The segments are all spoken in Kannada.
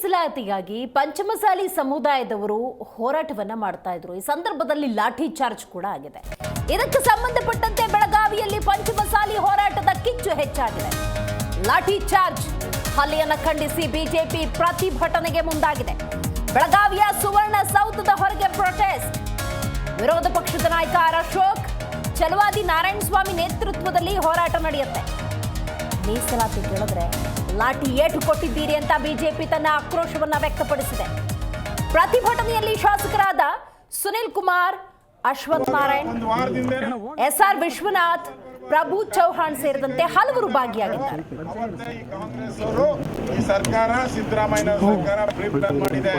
ಮೀಸಲಾತಿಗಾಗಿ ಪಂಚಮಸಾಲಿ ಸಮುದಾಯದವರು ಹೋರಾಟವನ್ನ ಮಾಡ್ತಾ ಇದ್ರು. ಈ ಸಂದರ್ಭದಲ್ಲಿ ಲಾಠಿ ಚಾರ್ಜ್ ಕೂಡ ಆಗಿದೆ. ಇದಕ್ಕೆ ಸಂಬಂಧಪಟ್ಟಂತೆ ಬೆಳಗಾವಿಯಲ್ಲಿ ಪಂಚಮಸಾಲಿ ಹೋರಾಟದ ಕಿಚ್ಚು ಹೆಚ್ಚಾಗಿದೆ. ಲಾಠಿ ಚಾರ್ಜ್ ಹಲ್ಲೆಯನ್ನು ಖಂಡಿಸಿ ಬಿಜೆಪಿ ಪ್ರತಿಭಟನೆಗೆ ಮುಂದಾಗಿದೆ. ಬೆಳಗಾವಿಯ ಸುವರ್ಣ ಸೌಧದ ಹೊರಗೆ ಪ್ರೊಟೆಸ್ಟ್. ವಿರೋಧ ಪಕ್ಷದ ನಾಯಕ ಆರ್ ಅಶೋಕ್, ಚಲವಾದಿ ನಾರಾಯಣಸ್ವಾಮಿ ನೇತೃತ್ವದಲ್ಲಿ ಹೋರಾಟ ನಡೆಯುತ್ತೆ. ಮೀಸಲಾತಿ ಕೇಳಿದ್ರೆ ಲಾಠಿ ಏಟು ಕೊಟ್ಟಿದ್ದೀರಿ ಅಂತ ಬಿಜೆಪಿ ತನ್ನ ಆಕ್ರೋಶವನ್ನ ವ್ಯಕ್ತಪಡಿಸಿದೆ. ಪ್ರತಿಭಟನೆಯಲ್ಲಿ ಶಾಸಕರಾದ ಸುನಿಲ್ ಕುಮಾರ್, ಅಶ್ವಥ್ ನಾರಾಯಣ್, ಎಸ್ಆರ್ ವಿಶ್ವನಾಥ್, ಪ್ರಭು ಚೌಹಾಣ್ ಸೇರಿದಂತೆ ಹಲವರು ಭಾಗಿಯಾಗಿದ್ದಾರೆ. ಈ ಸರ್ಕಾರ ಸಿದ್ದರಾಮಯ್ಯ ಸರ್ಕಾರ ಪ್ರಿಪ್ಲಾನ್ ಮಾಡಿದೆ.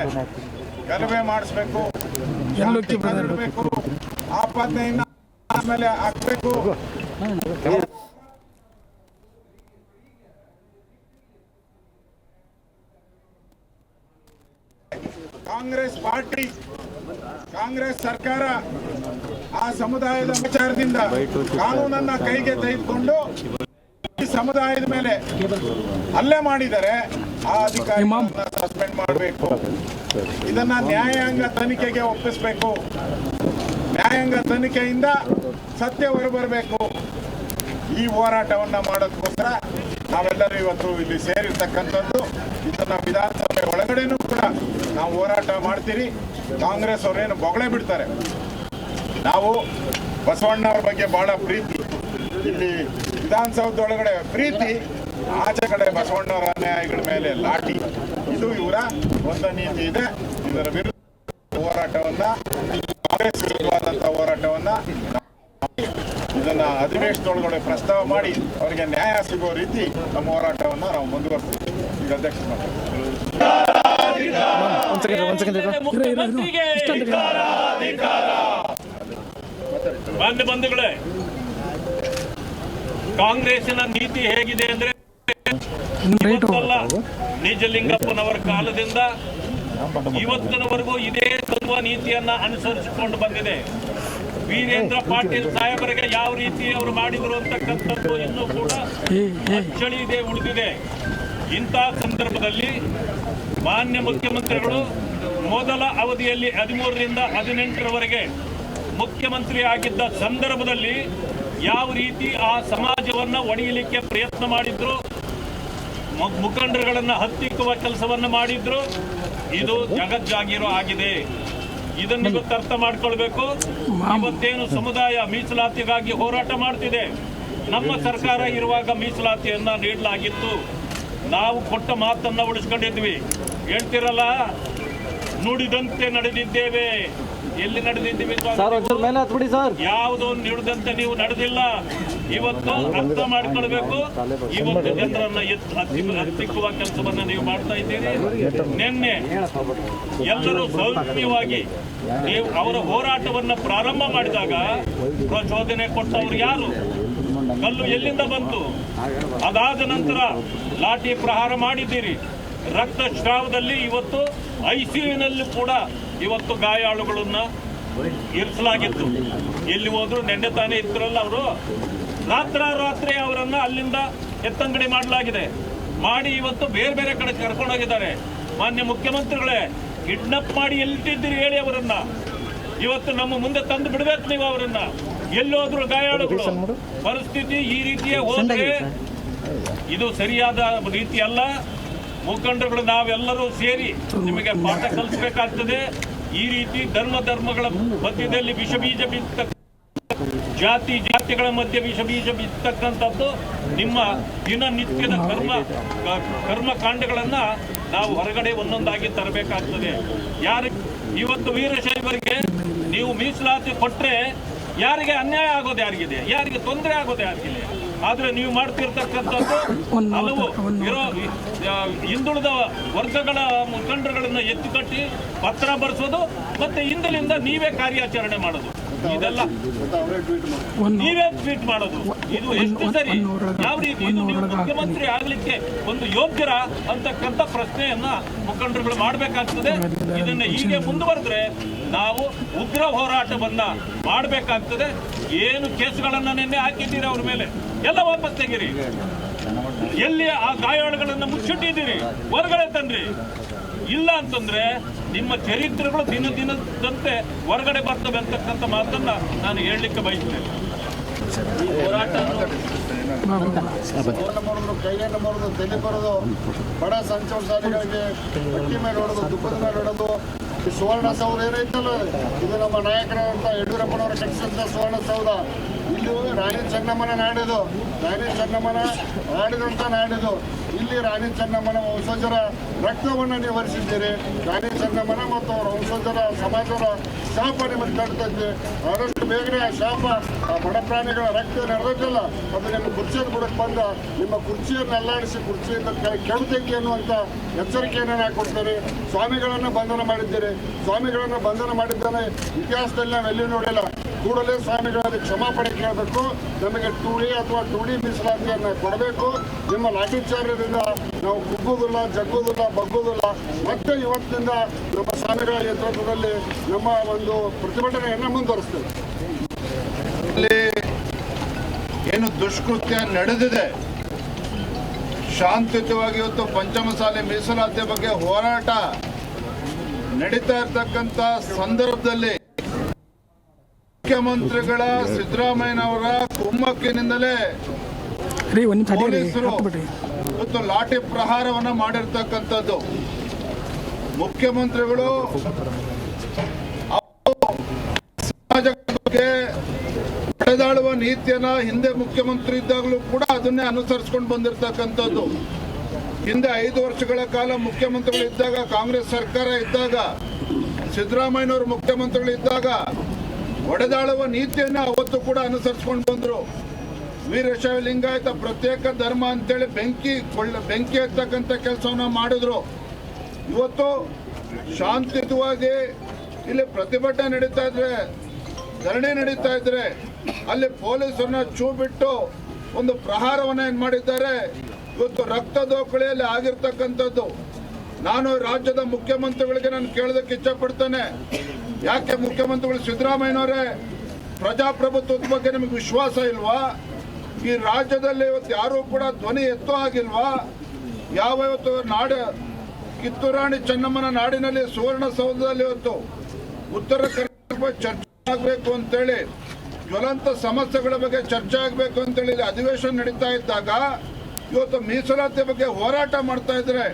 ಗಲಭೆ ಮಾಡಿಸಬೇಕು, ಆಪತ್ತೆಯಿಂದ ಆಮೇಲೆ ಹಾಕ್ಬೇಕು. ಕಾಂಗ್ರೆಸ್ ಪಾರ್ಟಿ, ಕಾಂಗ್ರೆಸ್ ಸರ್ಕಾರ ಆ ಸಮುದಾಯದ ವಿಚಾರದಿಂದ ಕಾನೂನನ್ನ ಕೈಗೆ ತೆಗೆದುಕೊಂಡು ಈ ಸಮುದಾಯದ ಮೇಲೆ ಹಲ್ಲೆ ಮಾಡಿದರೆ ಆ ಅಧಿಕಾರಿಗಳನ್ನ ಸಸ್ಪೆಂಡ್ ಮಾಡಬೇಕು. ಇದನ್ನ ನ್ಯಾಯಾಂಗ ತನಿಖೆಗೆ ಒಪ್ಪಿಸಬೇಕು. ನ್ಯಾಯಾಂಗ ತನಿಖೆಯಿಂದ ಸತ್ಯ ಹೊರಬರಬೇಕು. ಈ ಹೋರಾಟವನ್ನ ಮಾಡೋದಕ್ಕೋಸ್ಕರ ನಾವೆಲ್ಲರೂ ಇವತ್ತು ಇಲ್ಲಿ ಸೇರಿರ್ತಕ್ಕಂಥದ್ದು. ಇದನ್ನ ವಿಧಾನಸಭೆ ಒಳಗಡೆನೂ ಕೂಡ ನಾವು ಹೋರಾಟ ಮಾಡ್ತೀರಿ. ಕಾಂಗ್ರೆಸ್ ಅವರೇನು ಬೊಗಳೆ ಬಿಡ್ತಾರೆ. ನಾವು ಬಸವಣ್ಣವ್ರ ಬಗ್ಗೆ ಬಹಳ ಪ್ರೀತಿ, ಇಲ್ಲಿ ವಿಧಾನಸೌಧದೊಳಗಡೆ ಪ್ರೀತಿ, ಆಚೆ ಕಡೆ ಬಸವಣ್ಣವರ ಅನ್ಯಾಯಗಳ ಮೇಲೆ ಲಾಠಿ. ಇದು ಇವರ ಒಂದು ನೀತಿ ಇದೆ. ಇದರ ವಿರುದ್ಧ ಹೋರಾಟವನ್ನ, ಕಾಂಗ್ರೆಸ್ ವಿರುದ್ಧವಾದಂತಹ ಹೋರಾಟವನ್ನ ಇದನ್ನ ಅಧಿವೇಶನದೊಳಗಡೆ ಪ್ರಸ್ತಾವ ಮಾಡಿ ಅವರಿಗೆ ನ್ಯಾಯ ಸಿಗೋ ರೀತಿ ನಮ್ಮ ಹೋರಾಟವನ್ನ ನಾವು ಮುಂದುವರಿಸ್ತೀವಿ. ಈಗ ಅಧ್ಯಕ್ಷ ಮಾನ್ಯ ಬಂಧುಗಳೇ, ಕಾಂಗ್ರೆಸ್ಸಿನ ನೀತಿ ಹೇಗಿದೆ ಅಂದ್ರೆ ನಿಜಲಿಂಗಪ್ಪನವರ ಕಾಲದಿಂದ ಇವತ್ತಿನವರೆಗೂ ಇದೇ ತತ್ವ ನೀತಿಯನ್ನ ಅನುಸರಿಸಿಕೊಂಡು ಬಂದಿದೆ. ವೀರೇಂದ್ರ ಪಾಟೀಲ್ ಸಾಹೇಬರಿಗೆ ಯಾವ ರೀತಿ ಅವರು ಮಾಡಿದರು ಅಂತಕ್ಕಂಥದ್ದು ಇನ್ನೂ ಕೂಡ ಅಚ್ಚಳಿ ಇದೆ, ಉಳಿದಿದೆ. ಇಂಥ ಸಂದರ್ಭದಲ್ಲಿ ಮಾನ್ಯ ಮುಖ್ಯಮಂತ್ರಿಗಳು ಮೊದಲ ಅವಧಿಯಲ್ಲಿ 13ರಿಂದ 18ರವರೆಗೆ ಮುಖ್ಯಮಂತ್ರಿ ಆಗಿದ್ದ ಸಂದರ್ಭದಲ್ಲಿ ಯಾವ ರೀತಿ ಆ ಸಮಾಜವನ್ನು ಒಡೆಯಲಿಕ್ಕೆ ಪ್ರಯತ್ನ ಮಾಡಿದ್ರು, ಮುಖಂಡರುಗಳನ್ನು ಹತ್ತಿಕ್ಕುವ ಕೆಲಸವನ್ನು ಮಾಡಿದ್ರು, ಇದು ಜಗಜ್ಜಾಗೀರು ಆಗಿದೆ. ಇದನ್ನು ಇವತ್ತು ಅರ್ಥ ಮಾಡ್ಕೊಳ್ಬೇಕು. ಇವತ್ತೇನು ಸಮುದಾಯ ಮೀಸಲಾತಿಗಾಗಿ ಹೋರಾಟ ಮಾಡ್ತಿದೆ, ನಮ್ಮ ಸರ್ಕಾರ ಇರುವಾಗ ಮೀಸಲಾತಿಯನ್ನ ನೀಡಲಾಗಿತ್ತು. ನಾವು ಕೊಟ್ಟ ಮಾತನ್ನ ಉಳಿಸ್ಕೊಂಡಿದ್ವಿ. ಹೇಳ್ತಿರಲ್ಲ, ನುಡಿದಂತೆ ನಡೆದಿದ್ದೇವೆ. ಎಲ್ಲಿ ನಡೆದಿದ್ದೀವಿ? ಯಾವುದೋ ನುಡಿದಂತೆ ನೀವು ನಡೆದಿಲ್ಲ. ಇವತ್ತು ಅರ್ಥ ಮಾಡ್ಕೊಳ್ಬೇಕು. ಇವತ್ತು ಜನರನ್ನ ಹತ್ತಿಕ್ಕುವ ಕೆಲಸವನ್ನ ನೀವು ಮಾಡ್ತಾ ಇದ್ದೀರಿ. ನಿನ್ನೆ ಎಲ್ಲರೂ ಸೌಮ್ಯವಾಗಿ ನೀವು ಅವರ ಹೋರಾಟವನ್ನ ಪ್ರಾರಂಭ ಮಾಡಿದಾಗ ಪ್ರಚೋದನೆ ಕೊಟ್ಟವರು ಯಾರು? ಕಲ್ಲು ಎಲ್ಲಿಂದ ಬಂತು? ಅದಾದ ನಂತರ ಲಾಠಿ ಪ್ರಹಾರ ಮಾಡಿದ್ದೀರಿ. ರಕ್ತಸ್ರಾವದಲ್ಲಿ ಇವತ್ತು ಐಸಿಯುನಲ್ಲಿ ಕೂಡ ಇವತ್ತು ಗಾಯಾಳುಗಳನ್ನ ಇರಿಸಲಾಗಿತ್ತು. ಎಲ್ಲಿ ಹೋದ್ರು? ನಿನ್ನೆ ತಾನೇ ಇದ್ರಲ್ಲ ಅವರು. ರಾತ್ರಿ ಅವರನ್ನ ಅಲ್ಲಿಂದ ಎತ್ತಂಗಡಿ ಮಾಡಲಾಗಿದೆ. ಮಾಡಿ ಇವತ್ತು ಬೇರೆ ಬೇರೆ ಕಡೆ ಕರ್ಕೊಂಡೋಗಿದ್ದಾರೆ. ಮಾನ್ಯ ಮುಖ್ಯಮಂತ್ರಿಗಳೇ, ಕಿಡ್ನಾಪ್ ಮಾಡಿ ಎಲ್ಲಿಟ್ಟಿದ್ದೀರಿ ಹೇಳಿ ಅವರನ್ನ. ಇವತ್ತು ನಮ್ಮ ಮುಂದೆ ತಂದು ಬಿಡ್ಬೇಕು ನೀವು ಅವರನ್ನ. ಎಲ್ಲೋದ್ರು ಗಾಯಾಳುಗಳು. ಪರಿಸ್ಥಿತಿ ಈ ರೀತಿಯ ಹೋದ್ರೆ ಇದು ಸರಿಯಾದ ರೀತಿ ಅಲ್ಲ. ಮುಖಂಡರುಗಳು ನಾವೆಲ್ಲರೂ ಸೇರಿ ನಿಮಗೆ ಪಾಠ ಕಲಿಸಬೇಕಾಗ್ತದೆ. ಈ ರೀತಿ ಧರ್ಮಗಳ ಮಧ್ಯದಲ್ಲಿ ವಿಷಬೀಜ ಬಿತ್ತ, ಜಾತಿಗಳ ಮಧ್ಯೆ ವಿಷಬೀಜ ಬಿತ್ತಕ್ಕಂಥದ್ದು ನಿಮ್ಮ ದಿನನಿತ್ಯದ ಕರ್ಮಕಾಂಡಗಳನ್ನ ನಾವು ಹೊರಗಡೆ ಒಂದೊಂದಾಗಿ ತರಬೇಕಾಗ್ತದೆ. ಇವತ್ತು ವೀರಶೈವರಿಗೆ ನೀವು ಮೀಸಲಾತಿ ಕೊಟ್ರೆ ಯಾರಿಗೆ ಅನ್ಯಾಯ ಆಗೋದು ಯಾರಿಗಿದೆ? ಯಾರಿಗೆ ತೊಂದರೆ ಆಗೋದು ಯಾರಿಗಿದೆ? ಆದ್ರೆ ನೀವು ಮಾಡ್ತಿರ್ತಕ್ಕಂಥದ್ದು ಹಲವು ಹಿಂದುಳಿದ ವರ್ಗಗಳ ಮುಖಂಡರುಗಳನ್ನ ಎತ್ತಿಕಟ್ಟಿ ಪತ್ರ ಬರೆಸೋದು, ಮತ್ತೆ ಹಿಂದಲಿಂದ ನೀವೇ ಕಾರ್ಯಾಚರಣೆ ಮಾಡೋದು, ಇದೆಲ್ಲ ನೀವೇ ಟ್ವೀಟ್ ಮಾಡೋದು. ಇದು ಎಷ್ಟು ಸರಿ? ಯಾವ ರೀತಿ? ಇದು ನೀವು ಮುಖ್ಯಮಂತ್ರಿ ಆಗ್ಲಿಕ್ಕೆ ಒಂದು ಯೋಗ್ಯರ ಅಂತಕ್ಕಂಥ ಪ್ರಶ್ನೆಯನ್ನ ಮುಖಂಡರುಗಳು ಮಾಡಬೇಕಾಗ್ತದೆ. ಇದನ್ನ ಹೀಗೆ ಮುಂದುವರೆದ್ರೆ ನಾವು ಉಗ್ರ ಹೋರಾಟವನ್ನ ಮಾಡಬೇಕಾಗ್ತದೆ. ಏನು ಕೇಸುಗಳನ್ನ ನಿನ್ನೆ ಹಾಕಿದ್ದೀರಿ ಅವ್ರ ಮೇಲೆ ಎಲ್ಲ ವಾಪಸ್ ತೆಗೀರಿ. ಎಲ್ಲಿ ಆ ಗಾಯಾಳುಗಳನ್ನು ಮುಚ್ಚಿಟ್ಟಿದ್ದೀರಿ? ಹೊರಗಡೆ ತನ್ರಿ. ಇಲ್ಲ ಅಂತಂದ್ರೆ ನಿಮ್ಮ ಚರಿತ್ರೆಗಳು ದಿನ ದಿನದಂತೆ ಹೊರಗಡೆ ಬರ್ತವೆ ಅಂತಕ್ಕಂಥ ಮಾತನ್ನ ನಾನು ಹೇಳಲಿಕ್ಕೆ ಬಯಸ್ತೇನೆ. ಈ ಹೋರಾಟ ಕೈಯನ್ನು ಮುರಿದು ತಲೆ ಬರೋದು, ಬಡ ಸಂಚಾರಗಳಿಗೆ ಪಟ್ಟಿ ಮೇಲೆ ಹೊಡೆದು, ದುಃಖದ ಮೇಲೆ ಹೊಡೆದು, ಈ ಸುವರ್ಣಸೌಧ ಏನೈತಲ್ಲ, ಇದು ನಮ್ಮ ನಾಯಕರಂತ ಯಡಿಯೂರಪ್ಪನವರು ಕಟ್ಟಿಸಿದಂಥ ಸುವರ್ಣಸೌಧ. ಇಲ್ಲಿ ರಾಣಿ ಚೆನ್ನಮ್ಮನ ನಾಡಿದು, ರಾಣಿ ಚೆನ್ನಮ್ಮನ ಆಡಿದಂಥ ನಾಡಿದು. ಇಲ್ಲಿ ರಾಣಿ ಚೆನ್ನಮ್ಮನ ವಂಶಜರ ರಕ್ತವನ್ನು ನೀವು ಹರಿಸಿದ್ದೀರಿ. ರಾಣಿ ಚೆನ್ನಮ್ಮನ ಮತ್ತು ಅವರ ವಂಶಜರ ಸಮಾಜದ ಶಾಪ ನಿಮಗೆ ತಡ್ತೈತೆ. ಆದಷ್ಟು ಬೇಗನೆ ಆ ಶಾಪ, ಆ ಬಡ ಪ್ರಾಣಿಗಳ ರಕ್ತ ನಡೆದೈತಲ್ಲ, ಅದು ನಿಮ್ಮ ಕುರ್ಚಿಯನ್ನು ಬಿಡಕ್ಕೆ ಬಂದ ನಿಮ್ಮ ಕುರ್ಚಿಯನ್ನು ಅಲ್ಲಾಡಿಸಿ ಕುರ್ಚಿಯಿಂದ ಕೆಡತೆಗೆ ಅನ್ನುವಂಥ ಎಚ್ಚರಿಕೆಯನ್ನು ನಾನು ಕೊಡ್ತೇನೆ. ಸ್ವಾಮಿಗಳನ್ನು ಬಂಧನ ಮಾಡಿದ್ದೀರಿ. ಸ್ವಾಮಿಗಳನ್ನು ಬಂಧನ ಮಾಡಿದ್ದಾನೆ ಇತಿಹಾಸದಲ್ಲಿ ನಾವು ಎಲ್ಲಿ ನೋಡಿಲ್ಲ. ಕೂಡಲೇ ಸ್ವಾಮಿಗಳಲ್ಲಿ ಕ್ಷಮಾಪಣೆ ಕೇಳಬೇಕು. ನಮಗೆ ಟೂಡಿ ಅಥವಾ ಟೂಡಿ ಮೀಸಲಾತಿಯನ್ನು ಕೊಡಬೇಕು. ನಿಮ್ಮ ಲಾಠಿಚಾರ್ಯದಿಂದ ನಾವು ಕುಗ್ಗುವುದಿಲ್ಲ, ಜಗ್ಗುವುದಿಲ್ಲ, ಬಗ್ಗುವುದಿಲ್ಲ. ಮತ್ತೆ ಇವತ್ತಿನಿಂದ ನಮ್ಮ ಸ್ವಾಮಿಗಳ ನೇತೃತ್ವದಲ್ಲಿ ನಮ್ಮ ಒಂದು ಪ್ರತಿಭಟನೆಯನ್ನು ಮುಂದುವರಿಸ್ತೇವೆ. ಅಲ್ಲಿ ಏನು ದುಷ್ಕೃತ್ಯ ನಡೆದಿದೆ, ಶಾಂತಿಯುತವಾಗಿ ಇವತ್ತು ಪಂಚಮಸಾಲಿ ಮೀಸಲಾತಿ ಬಗ್ಗೆ ಹೋರಾಟ ನಡೀತಾ ಇರ್ತಕ್ಕಂಥ ಸಂದರ್ಭದಲ್ಲಿ ಮುಖ್ಯಮಂತ್ರಿಗಳ ಸಿದ್ದರಾಮಯ್ಯನವರ ಕುಮ್ಮಕ್ಕಿನಿಂದಲೇ ಪೊಲೀಸರು ಇವತ್ತು ಲಾಠಿ ಪ್ರಹಾರವನ್ನ ಮಾಡಿರ್ತಕ್ಕಂಥದ್ದು. ಮುಖ್ಯಮಂತ್ರಿಗಳು ಸಮಾಜದ ಬಗ್ಗೆ ನಡೆದಾಡುವ ನೀತಿಯನ್ನ ಹಿಂದೆ ಮುಖ್ಯಮಂತ್ರಿ ಇದ್ದಾಗಲೂ ಕೂಡ ಅದನ್ನೇ ಅನುಸರಿಸಿಕೊಂಡು ಬಂದಿರತಕ್ಕಂಥದ್ದು. ಹಿಂದೆ 5 ವರ್ಷಗಳ ಕಾಲ ಮುಖ್ಯಮಂತ್ರಿಗಳು ಇದ್ದಾಗ, ಕಾಂಗ್ರೆಸ್ ಸರ್ಕಾರ ಇದ್ದಾಗ, ಸಿದ್ದರಾಮಯ್ಯನವರು ಮುಖ್ಯಮಂತ್ರಿಗಳು ಇದ್ದಾಗ ಒಡೆದಾಳುವ ನೀತಿಯನ್ನು ಅವತ್ತು ಕೂಡ ಅನುಸರಿಸಿಕೊಂಡು ಬಂದರು. ವೀರಶೈವ ಲಿಂಗಾಯತ ಪ್ರತ್ಯೇಕ ಧರ್ಮ ಅಂತೇಳಿ ಬೆಂಕಿ ಎತ್ತಕ್ಕಂಥ ಕೆಲಸವನ್ನ ಮಾಡಿದ್ರು. ಇವತ್ತು ಶಾಂತಿಯುತವಾಗಿ ಇಲ್ಲಿ ಪ್ರತಿಭಟನೆ ನಡೀತಾ ಇದ್ರೆ, ಧರಣಿ ನಡೀತಾ ಇದ್ರೆ, ಅಲ್ಲಿ ಪೊಲೀಸರನ್ನ ಚೂ ಬಿಟ್ಟು ಒಂದು ಪ್ರಹಾರವನ್ನ ಏನ್ ಮಾಡಿದ್ದಾರೆ. ಇವತ್ತು ರಕ್ತದೋಕಳಿಯಲ್ಲಿ ಆಗಿರ್ತಕ್ಕಂಥದ್ದು. ನಾನು ರಾಜ್ಯದ ಮುಖ್ಯಮಂತ್ರಿಗಳಿಗೆ ನಾನು ಕೇಳೋದಕ್ಕೆ ಇಚ್ಛೆ ಪಡ್ತೇನೆ. ಯಾಕೆ ಮುಖ್ಯಮಂತ್ರಿಗಳು ಸಿದ್ದರಾಮಯ್ಯನವರೇ ಪ್ರಜಾಪ್ರಭುತ್ವದ ಬಗ್ಗೆ ನಿಮಗೆ ವಿಶ್ವಾಸ ಇಲ್ವಾ? ಈ ರಾಜ್ಯದಲ್ಲಿ ಇವತ್ತು ಯಾರೂ ಕೂಡ ಧ್ವನಿ ಎತ್ತೋ ಆಗಿಲ್ವಾ? ಯಾವ ಇವತ್ತು ಕಿತ್ತೂರಾಣಿ ಚೆನ್ನಮ್ಮನ ನಾಡಿನಲ್ಲಿ ಸುವರ್ಣಸೌಧದಲ್ಲಿ ಇವತ್ತು ಉತ್ತರ ಕರ್ನಾಟಕ ಚರ್ಚೆ ಆಗಬೇಕು ಅಂತೇಳಿ, ಜ್ವಲಂತ ಸಮಸ್ಯೆಗಳ ಬಗ್ಗೆ ಚರ್ಚೆ ಆಗಬೇಕು ಅಂತೇಳಿ ಅಧಿವೇಶನ ನಡೀತಾ ಇದ್ದಾಗ ಇವತ್ತು ಮೀಸಲಾತಿ ಬಗ್ಗೆ ಹೋರಾಟ ಮಾಡ್ತಾ ಇದ್ರೆ,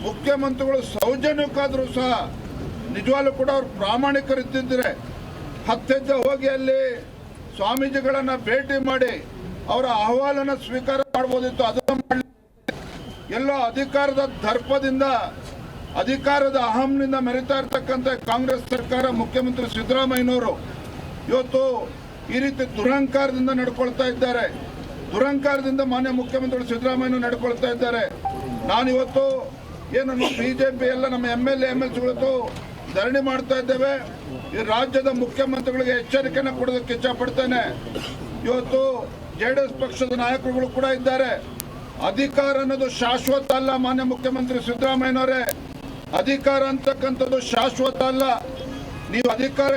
ಮುಖ್ಯಮಂತ್ರಿಗಳು ಸೌಜನ್ಯಕ್ಕಾದ್ರೂ ಸಹ ನಿಜವಾಗ್ಲೂ ಕೂಡ ಅವ್ರು ಪ್ರಾಮಾಣಿಕರಿದ್ದಿದ್ರೆ 10 ಹೆಜ್ಜೆ ಹೋಗಿ ಅಲ್ಲಿ ಸ್ವಾಮೀಜಿಗಳನ್ನ ಭೇಟಿ ಮಾಡಿ ಅವರ ಅಹವಾಲನ್ನು ಸ್ವೀಕಾರ ಮಾಡಬಹುದಿತ್ತು. ಅದನ್ನು ಮಾಡಲಿ. ಎಲ್ಲೋ ಅಧಿಕಾರದ ದರ್ಪದಿಂದ, ಅಧಿಕಾರದ ಅಹಂನಿಂದ ಮೆರಿತಾ ಇರ್ತಕ್ಕಂಥ ಕಾಂಗ್ರೆಸ್ ಸರ್ಕಾರ, ಮುಖ್ಯಮಂತ್ರಿ ಸಿದ್ದರಾಮಯ್ಯನವರು ಇವತ್ತು ಈ ರೀತಿ ದುರಹಂಕಾರದಿಂದ ನಡ್ಕೊಳ್ತಾ ಇದ್ದಾರೆ. ದುರಹಂಕಾರದಿಂದ ಮಾನ್ಯ ಮುಖ್ಯಮಂತ್ರಿ ಸಿದ್ದರಾಮಯ್ಯ ನಡ್ಕೊಳ್ತಾ ಇದ್ದಾರೆ. ನಾನಿವತ್ತು ಏನು ಬಿಜೆಪಿ ಎಲ್ಲ ನಮ್ಮ MLA-MLCಗಳು ಧರಣಿ ಮಾಡ್ತಾ ಇದ್ದೇವೆ. ಈ ರಾಜ್ಯದ ಮುಖ್ಯಮಂತ್ರಿಗಳಿಗೆ ಎಚ್ಚರಿಕೆಯನ್ನು ಕೊಡೋದಕ್ಕೆ ಇಚ್ಛಪಡ್ತೇನೆ. ಇವತ್ತು JDS ಪಕ್ಷದ ನಾಯಕರುಗಳು ಕೂಡ ಇದ್ದಾರೆ. ಅಧಿಕಾರ ಅನ್ನೋದು ಶಾಶ್ವತ ಅಲ್ಲ. ಮಾನ್ಯ ಮುಖ್ಯಮಂತ್ರಿ ಸಿದ್ದರಾಮಯ್ಯನವರೇ, ಅಧಿಕಾರ ಅಂತಕ್ಕಂಥದ್ದು ಶಾಶ್ವತ ಅಲ್ಲ. ನೀವು ಅಧಿಕಾರ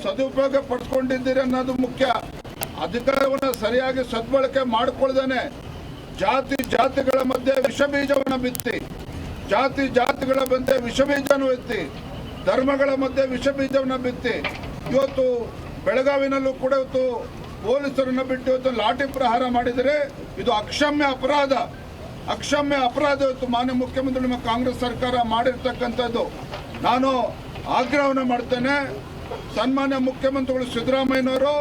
ಸದುಪಯೋಗ ಪಡ್ಕೊಂಡಿದ್ದೀರಿ ಅನ್ನೋದು ಮುಖ್ಯ. ಅಧಿಕಾರವನ್ನು ಸರಿಯಾಗಿ ಸದ್ಬಳಕೆ ಮಾಡಿಕೊಳ್ಳದೇನೆ ಜಾತಿಗಳ ಮಧ್ಯೆ ವಿಷಬೀಜವನ್ನು ಬಿತ್ತಿ, ಜಾತಿಗಳ ಮಧ್ಯೆ ವಿಷಬೀಜವನ್ನು ಎತ್ತಿ, ಧರ್ಮಗಳ ಮಧ್ಯೆ ವಿಷಬೀಜವನ್ನು ಬಿತ್ತಿ ಇವತ್ತು ಬೆಳಗಾವಿನಲ್ಲೂ ಕೂಡ ಇವತ್ತು ಪೊಲೀಸರನ್ನ ಬಿಟ್ಟು ಇವತ್ತು ಲಾಠಿ ಪ್ರಹಾರ ಮಾಡಿದರೆ ಇದು ಅಕ್ಷಮ್ಯ ಅಪರಾಧ. ಇವತ್ತು ಮಾನ್ಯ ಮುಖ್ಯಮಂತ್ರಿ ನಿಮ್ಮ ಕಾಂಗ್ರೆಸ್ ಸರ್ಕಾರ ಮಾಡಿರ್ತಕ್ಕಂಥದ್ದು. ನಾನು ಆಗ್ರಹವನ್ನು ಮಾಡ್ತೇನೆ, ಸನ್ಮಾನ್ಯ ಮುಖ್ಯಮಂತ್ರಿಗಳು ಸಿದ್ದರಾಮಯ್ಯನವರು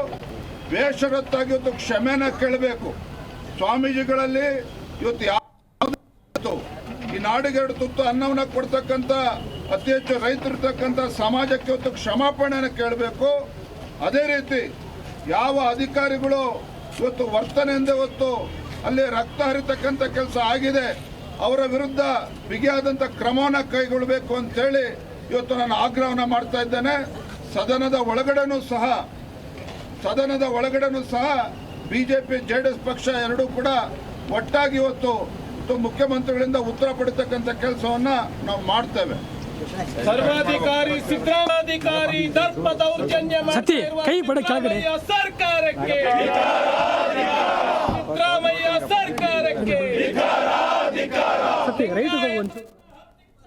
ಬೇಷರತ್ತಾಗಿ ಇವತ್ತು ಕ್ಷಮೆನ ಕೇಳಬೇಕು. ಸ್ವಾಮೀಜಿಗಳಲ್ಲಿ ಇವತ್ತು ಯಾವುದು ಈ ನಾಡಿಗೆ 2 ತುತ್ತು ಅನ್ನವನ್ನ ಕೊಡ್ತಕ್ಕಂಥ ಅತಿ ಹೆಚ್ಚು ರೈತರಿರ್ತಕ್ಕಂಥ ಸಮಾಜಕ್ಕೆ ಇವತ್ತು ಕ್ಷಮಾಪಣೆಯನ್ನು ಕೇಳಬೇಕು. ಅದೇ ರೀತಿ ಯಾವ ಅಧಿಕಾರಿಗಳು ಇವತ್ತು ವರ್ತನೆಯಿಂದ ಇವತ್ತು ಅಲ್ಲಿ ರಕ್ತ ಹರಿತಕ್ಕಂಥ ಕೆಲಸ ಆಗಿದೆ, ಅವರ ವಿರುದ್ಧ ಬಿಗಿಯಾದಂಥ ಕ್ರಮವನ್ನು ಕೈಗೊಳ್ಳಬೇಕು ಅಂತೇಳಿ ಇವತ್ತು ನಾನು ಆಗ್ರಹವನ್ನು ಮಾಡ್ತಾ ಇದ್ದೇನೆ. ಸದನದ ಒಳಗಡೆನೂ ಸಹ ಬಿಜೆಪಿ JDS ಪಕ್ಷ ಎರಡೂ ಕೂಡ ಒಟ್ಟಾಗಿ ಇವತ್ತು ಮುಖ್ಯಮಂತ್ರಿಗಳಿಂದ ಉತ್ತರ ಪಡಿತಕ್ಕಂಥ ಕೆಲಸವನ್ನ ನಾವು ಮಾಡ್ತೇವೆ. ಸರ್ವಾಧಿಕಾರಿ ಸಿದ್ದರಾಮಯ್ಯ ದರ್ಪ ದೌರ್ಜನ್ಯ ಸರ್ಕಾರಕ್ಕೆ ಸಿದ್ದರಾಮಯ್ಯ ಸರ್ಕಾರ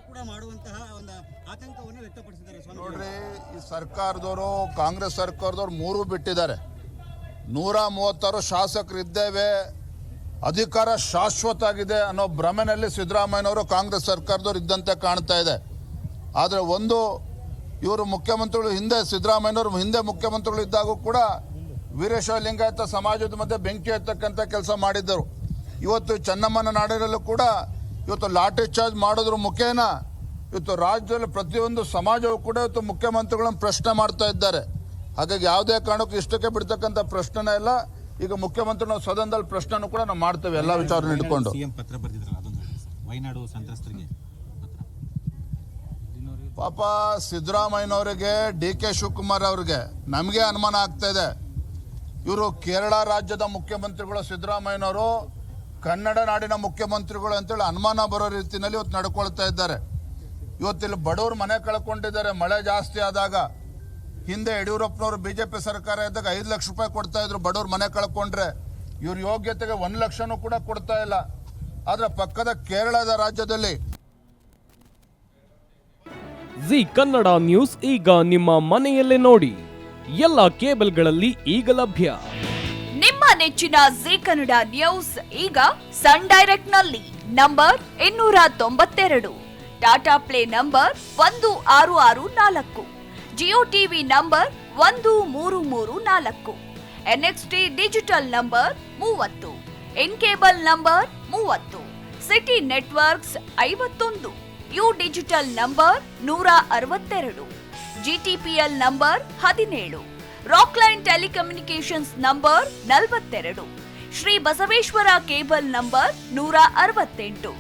ಕೂಡ ಮಾಡುವಂತಹ ಒಂದು ಆತಂಕವನ್ನು ವ್ಯಕ್ತಪಡಿಸಿದ್ದಾರೆ ಸ್ವಾಮಿ. ನೋಡ್ರಿ, ಈ ಸರ್ಕಾರದವರು ಕಾಂಗ್ರೆಸ್ ಸರ್ಕಾರದವ್ರು ಮೂರು ಬಿಟ್ಟಿದ್ದಾರೆ. 136 ಶಾಸಕರು ಇದ್ದೇವೆ, ಅಧಿಕಾರ ಶಾಶ್ವತ ಆಗಿದೆ ಅನ್ನೋ ಭ್ರಮೆನಲ್ಲಿ ಸಿದ್ದರಾಮಯ್ಯನವರು ಕಾಂಗ್ರೆಸ್ ಸರ್ಕಾರದವ್ರು ಇದ್ದಂತೆ ಕಾಣ್ತಾ ಇದೆ. ಆದರೆ ಒಂದು, ಇವರು ಮುಖ್ಯಮಂತ್ರಿಗಳು ಹಿಂದೆ, ಸಿದ್ದರಾಮಯ್ಯನವರು ಹಿಂದೆ ಮುಖ್ಯಮಂತ್ರಿಗಳು ಇದ್ದಾಗೂ ಕೂಡ ವೀರಶೈವ ಲಿಂಗಾಯತ ಸಮಾಜದ ಮಧ್ಯೆ ಬೆಂಕಿ ಹತ್ತಕ್ಕಂಥ ಕೆಲಸ ಮಾಡಿದ್ದರು. ಇವತ್ತು ಚೆನ್ನಮ್ಮನ ನಾಡಿನಲ್ಲೂ ಕೂಡ ಇವತ್ತು ಲಾಠಿ ಚಾರ್ಜ್ ಮಾಡೋದ್ರ ಮುಖೇನ ಇವತ್ತು ರಾಜ್ಯದಲ್ಲಿ ಪ್ರತಿಯೊಂದು ಸಮಾಜವೂ ಕೂಡ ಇವತ್ತು ಮುಖ್ಯಮಂತ್ರಿಗಳನ್ನು ಪ್ರಶ್ನೆ ಮಾಡ್ತಾ ಇದ್ದಾರೆ. ಹಾಗಾಗಿ ಯಾವುದೇ ಕಾರಣಕ್ಕೂ ಇಷ್ಟಕ್ಕೆ ಬಿಡ್ತಕ್ಕಂಥ ಪ್ರಶ್ನೆನೇ ಇಲ್ಲ. ಈಗ ಮುಖ್ಯಮಂತ್ರಿ ನಾವು ಸದನದಲ್ಲಿ ಪ್ರಶ್ನೆನೂ ಕೂಡ ನಾವು ಮಾಡ್ತೇವೆ ಎಲ್ಲ ವಿಚಾರ ಹಿಡ್ಕೊಂಡು. ಸಿಎಂ ಪತ್ರ ಬರೆದಿದ್ರಲ್ಲ, ಅದೊಂದು ಹೇಳಿ ಸರ್. ವಯನಾಡು ಸಂತ್ರಸ್ತರಿಗೆ ಪತ್ರ. ಪಾಪ ಸಿದ್ದರಾಮಯ್ಯನವರಿಗೆ, DK ಶಿವಕುಮಾರ್ ಅವರಿಗೆ ನಮಗೆ ಅನುಮಾನ ಆಗ್ತಾ ಇದೆ. ಇವರು ಕೇರಳ ರಾಜ್ಯದ ಮುಖ್ಯಮಂತ್ರಿಗಳು, ಸಿದ್ದರಾಮಯ್ಯನವರು ಕನ್ನಡ ನಾಡಿನ ಮುಖ್ಯಮಂತ್ರಿಗಳು ಅಂತೇಳಿ ಅನುಮಾನ ಬರೋ ರೀತಿಯಲ್ಲಿ ಇವತ್ತು ನಡ್ಕೊಳ್ತಾ ಇದ್ದಾರೆ. ಇವತ್ತಿಲ್ಲಿ ಬಡವರು ಮನೆ ಕಳ್ಕೊಂಡಿದ್ದಾರೆ. ಮಳೆ ಜಾಸ್ತಿ ಆದಾಗ, ಹಿಂದೆ ಯಡಿಯೂರಪ್ಪನವರು BJP ಸರ್ಕಾರ ಇದ್ದಾಗ 5 ಲಕ್ಷ ರೂಪಾಯಿ ಕೊಡ್ತಾ ಇದ್ರು ಬಡವ್ರು ಮನೆ ಕಳ್ಕೊಂಡ್ರೆ. ಇವ್ರ ಯೋಗ್ಯತೆಗೆ 1 ಲಕ್ಷನೂ ಕೂಡ ಕೊಡ್ತಾ ಇಲ್ಲ. ಆದ್ರೆ ಪಕ್ಕದ ಕೇರಳದ ರಾಜ್ಯದಲ್ಲಿ ಜಿ ಕನ್ನಡ ನ್ಯೂಸ್ ಈಗ ನಿಮ್ಮ ಮನೆಯಲ್ಲೇ ನೋಡಿ. ಎಲ್ಲ ಕೇಬಲ್ಗಳಲ್ಲಿ ಈಗ ಲಭ್ಯ. ನಿಮ್ಮ ನೆಚ್ಚಿನ ಜಿ ಕನ್ನಡ ನ್ಯೂಸ್ ಈಗ ಸನ್ ಡೈರೆಕ್ಟ್ ನಲ್ಲಿ number 292, Tata play number 1664, Jio TV number 1334, NXT digital number 30, in cable number 30, city networks 51, U digital number 162, GTPL number 17, Rockline telecommunications number 42, Shri Basaveshwara cable number 168,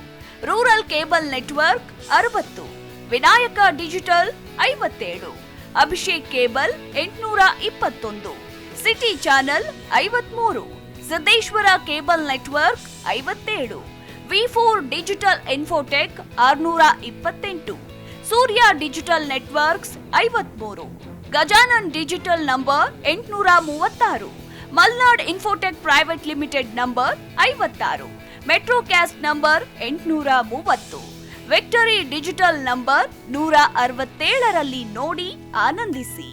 rural cable network 60, Vinayaka digital 57, Abhishek cable 821, city channel 53, Siddeshwara cable network 57, V4 digital Infotech 628, Surya digital networks 53, Gajanan digital number 836, Malnad Infotech private limited number 56, Metrocast number 830, Victory digital number 167ರಲ್ಲಿ ನೋಡಿ ಆನಂದಿಸಿ.